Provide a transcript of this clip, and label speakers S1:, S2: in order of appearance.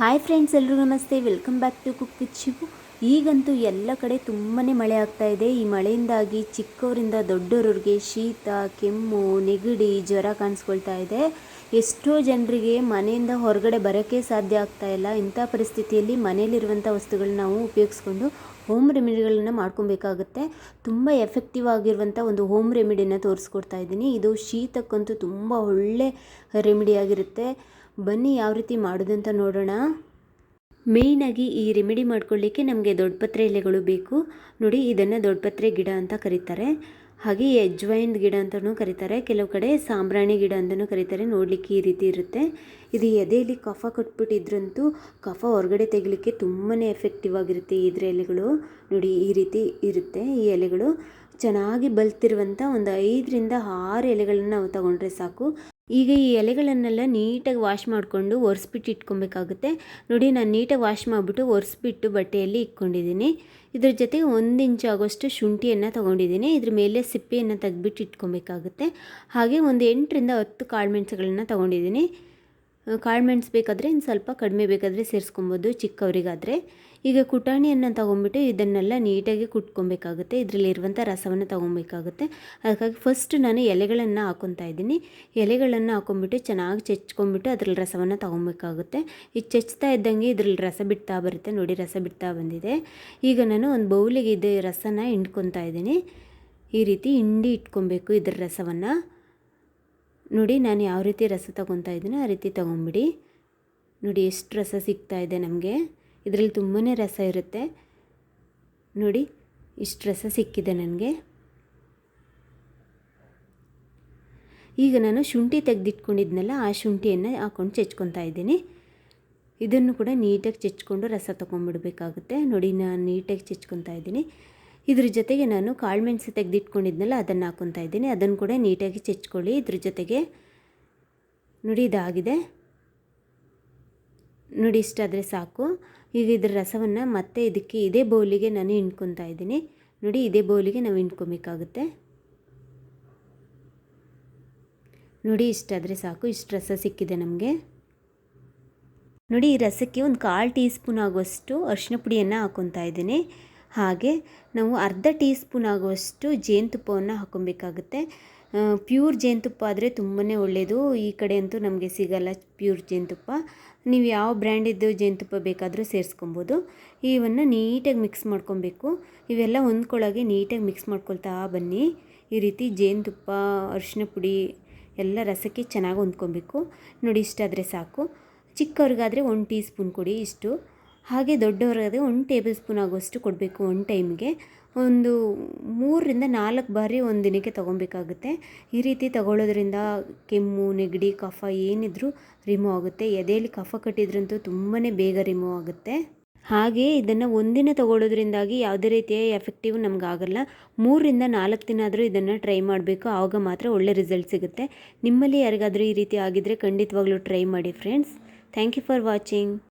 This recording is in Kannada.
S1: ಹಾಯ್ ಫ್ರೆಂಡ್ಸ್, ಎಲ್ರಿಗೂ ನಮಸ್ತೆ. Welcome back to cook with Shivu. ಈಗಂತೂ ಎಲ್ಲ ಕಡೆ ತುಂಬಾ ಮಳೆ ಆಗ್ತಾ ಇದೆ. ಈ ಮಳೆಯಿಂದಾಗಿ ಚಿಕ್ಕವರಿಂದ ದೊಡ್ಡವರಿಗೆ ಶೀತ, ಕೆಮ್ಮು, ನೆಗಡಿ, ಜ್ವರ ಕಾಣಿಸ್ಕೊಳ್ತಾ ಇದೆ. ಎಷ್ಟೋ ಜನರಿಗೆ ಮನೆಯಿಂದ ಹೊರಗಡೆ ಬರೋಕ್ಕೆ ಸಾಧ್ಯ ಆಗ್ತಾ ಇಲ್ಲ. ಇಂಥ ಪರಿಸ್ಥಿತಿಯಲ್ಲಿ ಮನೆಯಲ್ಲಿರುವಂಥ ವಸ್ತುಗಳನ್ನ ನಾವು ಉಪಯೋಗಿಸ್ಕೊಂಡು ಹೋಮ್ ರೆಮಿಡಿಗಳನ್ನ ಮಾಡ್ಕೊಬೇಕಾಗುತ್ತೆ. ತುಂಬ ಎಫೆಕ್ಟಿವ್ ಆಗಿರುವಂಥ ಒಂದು ಹೋಮ್ ರೆಮಿಡಿನ ತೋರಿಸ್ಕೊಡ್ತಾ ಇದ್ದೀನಿ. ಇದು ಶೀತಕ್ಕಂತೂ ತುಂಬ ಒಳ್ಳೆ ರೆಮಿಡಿ ಆಗಿರುತ್ತೆ. ಬನ್ನಿ ಯಾವ ರೀತಿ ಮಾಡೋದಂತ ನೋಡೋಣ. ಮೇಯ್ನಾಗಿ ಈ ರೆಮಿಡಿ ಮಾಡ್ಕೊಳ್ಳಿಕ್ಕೆ ನಮಗೆ ದೊಡ್ಡಪತ್ರೆ ಎಲೆಗಳು ಬೇಕು. ನೋಡಿ, ಇದನ್ನು ದೊಡ್ಡಪತ್ರೆ ಗಿಡ ಅಂತ ಕರೀತಾರೆ. ಹಾಗೆ ಅಜ್ವೈನ್ ಗಿಡ ಅಂತಲೂ ಕರೀತಾರೆ. ಕೆಲವು ಕಡೆ ಸಾಂಬ್ರಾಣಿ ಗಿಡ ಅಂತಲೂ ಕರೀತಾರೆ. ನೋಡಲಿಕ್ಕೆ ಈ ರೀತಿ ಇರುತ್ತೆ. ಇದು ಎದೆಯಲ್ಲಿ ಕಫ ಕಟ್ಬಿಟ್ಟಿದ್ರಂತೂ ಕಫ ಹೊರಗಡೆ ತೆಗಿಲಿಕ್ಕೆ ತುಂಬಾ ಎಫೆಕ್ಟಿವ್ ಆಗಿರುತ್ತೆ. ಇದ್ರ ಎಲೆಗಳು ನೋಡಿ ಈ ರೀತಿ ಇರುತ್ತೆ. ಈ ಎಲೆಗಳು ಚೆನ್ನಾಗಿ ಬಲ್ತಿರುವಂಥ ಒಂದು 5ರಿಂದ 6 ಎಲೆಗಳನ್ನು ನಾವು ತಗೊಂಡ್ರೆ ಸಾಕು. ಈಗ ಈ ಎಲೆಗಳನ್ನೆಲ್ಲ ನೀಟಾಗಿ ವಾಶ್ ಮಾಡಿಕೊಂಡು ಒರೆಸ್ಬಿಟ್ಟು ಇಟ್ಕೊಬೇಕಾಗುತ್ತೆ. ನೋಡಿ, ನಾನು ನೀಟಾಗಿ ವಾಶ್ ಮಾಡಿಬಿಟ್ಟು ಒರೆಸ್ಬಿಟ್ಟು ಬಟ್ಟೆಯಲ್ಲಿ ಇಟ್ಕೊಂಡಿದ್ದೀನಿ. ಇದ್ರ ಜೊತೆಗೆ 1 ಇಂಚ್ ಆಗೋಷ್ಟು ಶುಂಠಿಯನ್ನು ತೊಗೊಂಡಿದ್ದೀನಿ. ಇದ್ರ ಮೇಲೆ ಸಿಪ್ಪೆಯನ್ನು ತೆಗೆದ್ಬಿಟ್ಟು ಇಟ್ಕೊಬೇಕಾಗುತ್ತೆ. ಹಾಗೆ ಒಂದು 8ರಿಂದ 10 ಕಾಳುಮೆಣಸುಗಳನ್ನ ತೊಗೊಂಡಿದ್ದೀನಿ. ಕಾಳುಮೆಣಸು ಬೇಕಾದರೆ ಇನ್ನು ಸ್ವಲ್ಪ ಕಡಿಮೆ ಬೇಕಾದರೆ ಸೇರಿಸ್ಕೊಬೋದು, ಚಿಕ್ಕವರಿಗಾದರೆ. ಈಗ ಕುಟಾಣಿಯನ್ನು ತೊಗೊಂಬಿಟ್ಟು ಇದನ್ನೆಲ್ಲ ನೀಟಾಗಿ ಕುಟ್ಕೊಬೇಕಾಗುತ್ತೆ. ಇದರಲ್ಲಿರುವಂಥ ರಸವನ್ನು ತೊಗೊಬೇಕಾಗುತ್ತೆ. ಅದಕ್ಕಾಗಿ ಫಸ್ಟ್ ನಾನು ಎಲೆಗಳನ್ನು ಹಾಕ್ಕೊತಾ ಇದ್ದೀನಿ. ಎಲೆಗಳನ್ನು ಹಾಕ್ಕೊಂಬಿಟ್ಟು ಚೆನ್ನಾಗಿ ಚೆಚ್ಕೊಂಬಿಟ್ಟು ಅದರಲ್ಲಿ ರಸವನ್ನು ತೊಗೊಬೇಕಾಗುತ್ತೆ. ಈಗ ಚೆಚ್ತಾ ಇದ್ದಂಗೆ ಇದರಲ್ಲಿ ರಸ ಬಿಡ್ತಾ ಬರುತ್ತೆ. ನೋಡಿ, ರಸ ಬಿಡ್ತಾ ಬಂದಿದೆ. ಈಗ ನಾನು ಒಂದು ಬೌಲಿಗೆ ಇದು ರಸನ ಹಿಂಡ್ಕೊತಾ ಇದ್ದೀನಿ. ಈ ರೀತಿ ಹಿಂಡಿ ಇಟ್ಕೊಬೇಕು ಇದರ ರಸವನ್ನು. ನೋಡಿ, ನಾನು ಯಾವ ರೀತಿ ರಸ ತೊಗೊತಾ ಇದ್ದೀನೋ ಆ ರೀತಿ ತೊಗೊಂಬಿಡಿ. ನೋಡಿ ಎಷ್ಟು ರಸ ಸಿಗ್ತಾ ಇದೆ ನಮಗೆ. ಇದರಲ್ಲಿ ತುಂಬಾ ರಸ ಇರುತ್ತೆ. ನೋಡಿ, ಇಷ್ಟು ರಸ ಸಿಕ್ಕಿದೆ ನನಗೆ. ಈಗ ನಾನು ಶುಂಠಿ ತೆಗೆದಿಟ್ಕೊಂಡಿದ್ನಲ್ಲ, ಆ ಶುಂಠಿಯನ್ನು ಹಾಕ್ಕೊಂಡು ಚೆಚ್ಕೊತಾ ಇದ್ದೀನಿ. ಇದನ್ನು ಕೂಡ ನೀಟಾಗಿ ಚೆಚ್ಕೊಂಡು ರಸ ತೊಗೊಂಡ್ಬಿಡ್ಬೇಕಾಗುತ್ತೆ. ನೋಡಿ, ನಾನು ನೀಟಾಗಿ ಚೆಚ್ಕೊತಾ ಇದ್ದೀನಿ. ಇದ್ರ ಜೊತೆಗೆ ನಾನು ಕಾಳುಮೆಣಸು ತೆಗೆದಿಟ್ಕೊಂಡಿದ್ನಲ್ಲ, ಅದನ್ನು ಹಾಕ್ಕೊತಾ ಇದ್ದೀನಿ. ಅದನ್ನು ಕೂಡ ನೀಟಾಗಿ ಚೆಚ್ಕೊಳ್ಳಿ ಇದ್ರ ಜೊತೆಗೆ. ನೋಡಿ, ಇದಾಗಿದೆ. ನೋಡಿ, ಇಷ್ಟಾದರೆ ಸಾಕು. ಈಗ ಇದರ ರಸವನ್ನು ಮತ್ತೆ ಇದೇ ಬೌಲಿಗೆ ನಾನು ಹಿಂಡ್ಕೊತಾ ಇದ್ದೀನಿ. ನೋಡಿ, ಇದೇ ಬೌಲಿಗೆ ನಾವು ಹಿಂಡ್ಕೊಬೇಕಾಗುತ್ತೆ. ನೋಡಿ, ಇಷ್ಟಾದರೆ ಸಾಕು. ಇಷ್ಟು ರಸ ಸಿಕ್ಕಿದೆ ನಮಗೆ. ನೋಡಿ, ಈ ರಸಕ್ಕೆ ಒಂದು 1/4 ಟೀ ಸ್ಪೂನ್ ಆಗುವಷ್ಟು ಅರಿಶಿನ ಪುಡಿಯನ್ನು ಹಾಕ್ಕೊತಾ ಇದ್ದೀನಿ. ಹಾಗೆ ನಾವು ಅರ್ಧ ಟೀ ಸ್ಪೂನ್ ಆಗುವಷ್ಟು ಜೇನುತುಪ್ಪವನ್ನು ಹಾಕ್ಕೊಬೇಕಾಗುತ್ತೆ. ಪ್ಯೂರ್ ಜೇನುತುಪ್ಪ ಆದರೆ ತುಂಬಾ ಒಳ್ಳೆಯದು. ಈ ಕಡೆ ಅಂತೂ ನಮಗೆ ಸಿಗಲ್ಲ ಪ್ಯೂರ್ ಜೇನುತುಪ್ಪ. ನೀವು ಯಾವ ಬ್ರ್ಯಾಂಡಿದ್ದು ಜೇನುತುಪ್ಪ ಬೇಕಾದರೂ ಸೇರಿಸ್ಕೊಬೋದು. ಇವನ್ನು ನೀಟಾಗಿ ಮಿಕ್ಸ್ ಮಾಡ್ಕೊಬೇಕು. ಇವೆಲ್ಲ ಹೊಂದ್ಕೊಳ್ಳೋಗೆ ನೀಟಾಗಿ ಮಿಕ್ಸ್ ಮಾಡ್ಕೊಳ್ತಾ ಬನ್ನಿ. ಈ ರೀತಿ ಜೇನುತುಪ್ಪ, ಅರಿಶಿನ ಪುಡಿ ಎಲ್ಲ ರಸಕ್ಕೆ ಚೆನ್ನಾಗಿ ಹೊಂದ್ಕೊಬೇಕು. ನೋಡಿ, ಇಷ್ಟಾದರೆ ಸಾಕು. ಚಿಕ್ಕವ್ರಿಗಾದರೆ 1 ಟೀ ಸ್ಪೂನ್ ಕೊಡಿ, ಇಷ್ಟು. ಹಾಗೆ ದೊಡ್ಡವರಾದರೆ 1 ಟೇಬಲ್ ಸ್ಪೂನ್ ಆಗುವಷ್ಟು ಕೊಡಬೇಕು. ಒಂದು ಟೈಮ್ಗೆ ಒಂದು 3ರಿಂದ 4 ಬಾರಿ ಒಂದು ದಿನಕ್ಕೆ ತೊಗೊಬೇಕಾಗುತ್ತೆ. ಈ ರೀತಿ ತಗೊಳ್ಳೋದ್ರಿಂದ ಕೆಮ್ಮು, ನೆಗಡಿ, ಕಫ ಏನಿದ್ರೂ ರಿಮೂವ್ ಆಗುತ್ತೆ. ಎದೆಯಲ್ಲಿ ಕಫ ಕಟ್ಟಿದ್ರಂತೂ ತುಂಬಾ ಬೇಗ ರಿಮೂವ್ ಆಗುತ್ತೆ. ಹಾಗೆ ಇದನ್ನು ಒಂದಿನ ತೊಗೊಳ್ಳೋದ್ರಿಂದಾಗಿ ಯಾವುದೇ ರೀತಿಯ ಎಫೆಕ್ಟಿವ್ ನಮಗಾಗಲ್ಲ. 3ರಿಂದ 4 ದಿನ ಆದರೂ ಇದನ್ನು ಟ್ರೈ ಮಾಡಬೇಕು. ಆವಾಗ ಮಾತ್ರ ಒಳ್ಳೆ ರಿಸಲ್ಟ್ ಸಿಗುತ್ತೆ. ನಿಮ್ಮಲ್ಲಿ ಯಾರಿಗಾದರೂ ಈ ರೀತಿ ಆಗಿದ್ದರೆ ಖಂಡಿತವಾಗ್ಲೂ ಟ್ರೈ ಮಾಡಿ friends. Thank you for watching.